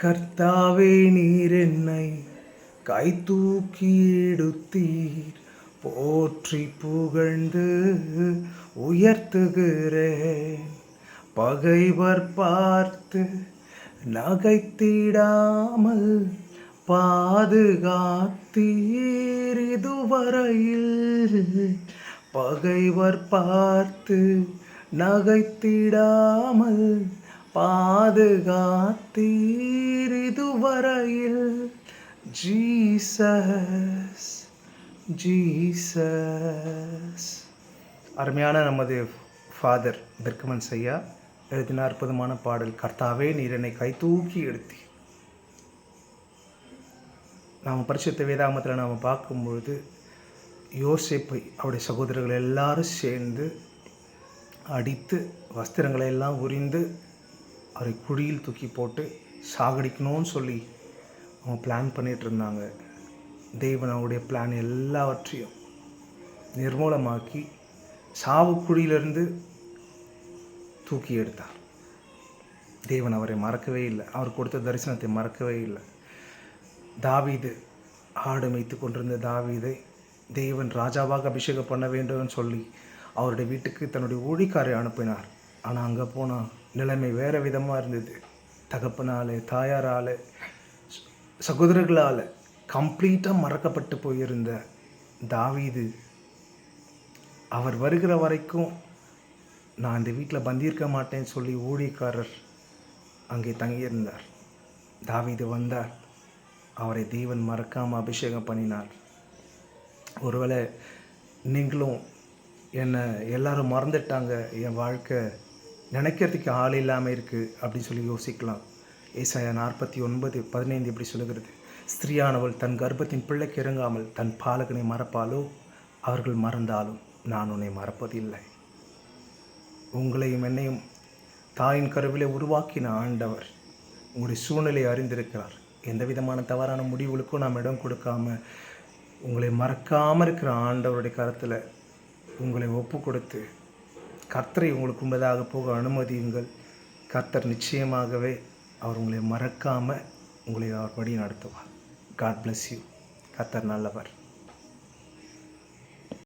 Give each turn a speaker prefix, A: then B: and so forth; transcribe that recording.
A: கர்த்தாவே நீர் என்னை கை தூக்கி எடுத்தீர், போற்றி புகழ்ந்து உயர்த்துகிறேன். பகைவர் பார்த்து நகைத்திடாமல் பாதுகாத்தீர் இதுவரையில். பகைவர் பார்த்து நகைத்திடாமல் பாதுகாத்தீர் இதுவரையில். Jesus Jesus. அருமையான நமது ஃபாதர் பெர்க்மன்ஸ் ஐயா எழுதின அற்புதமான பாடல், கர்த்தாவே நீர் என்னை கை தூக்கி எடுத்தீர். நாம் பரிசுத்த வேதாகமத்தில் நாம் பார்க்கும்பொழுது யோசேப்பை அவருடைய சகோதரர்கள் எல்லாரும் சேர்ந்து அடித்து வஸ்திரங்களை எல்லாம் உரிந்து அவரை குழியில் தூக்கி போட்டு சாகடிக்கணும்னு சொல்லி அவங்க பிளான் பண்ணிகிட்டு இருந்தாங்க. தேவன் அவருடைய பிளான் எல்லாவற்றையும் நிர்மூலமாக்கி சாவுக்குழியிலிருந்து தூக்கி எடுத்தார். தேவன் அவரை மறக்கவே இல்லை, அவர் கொடுத்த தரிசனத்தை மறக்கவே இல்லை. தாவீது ஆடு மேய்த்து கொண்டிருந்த தாவீதை தேவன் ராஜாவாக அபிஷேகம் பண்ண வேண்டும்னு சொல்லி அவருடைய வீட்டுக்கு தன்னுடைய ஊழிக்காரை அனுப்பினார். ஆனால் அங்கே போனால் நிலைமை வேறு விதமாக இருந்தது. தகப்பனால், தாயாரால், சகோதரர்களால் கம்ப்ளீட்டாக மறக்கப்பட்டு போயிருந்த தாவீது அவர் வருகிற வரைக்கும் நான் இந்த வீட்டில் பந்தியிருக்க மாட்டேன்னு சொல்லி ஊழியக்காரர் அங்கே தங்கியிருந்தார். தாவீது வந்தார், அவரை தேவன் மறக்காமல் அபிஷேகம் பண்ணினார். ஒருவேளை நீங்களும் என்னை எல்லாரும் மறந்துட்டாங்க, என் வாழ்க்கை நினைக்கிறதுக்கு ஆள் இல்லாமல் இருக்குது அப்படின்னு சொல்லி யோசிக்கலாம். ஏசாயா 49:15 இப்படி சொல்லுகிறது, ஸ்திரீயானவள் தன் கர்ப்பத்தின் பிள்ளைக்கு இறங்காமல் தன் பாலகனை மறப்பாலோ, அவர்கள் மறந்தாலும் நான் உன்னை மறப்பதில்லை. உங்களையும் என்னையும் தாயின் கருவிலே உருவாக்கின ஆண்டவர் உங்களுடைய சூழ்நிலையை அறிந்திருக்கிறார். எந்த விதமான தவறான முடிவுகளுக்கும் நாம் இடம் கொடுக்காம உங்களை மறக்காமல் இருக்கிற ஆண்டவருடைய கருத்தில் உங்களை ஒப்பு கொடுத்து கர்த்தரை உங்களுக்கு உண்மையாக போக அனுமதியுங்கள். கர்த்தர் நிச்சயமாகவே அவர் உங்களை மறக்காமல் உங்களை அவர் வழி நடத்துவார். God bless you. கர்த்தர் நல்லவர்.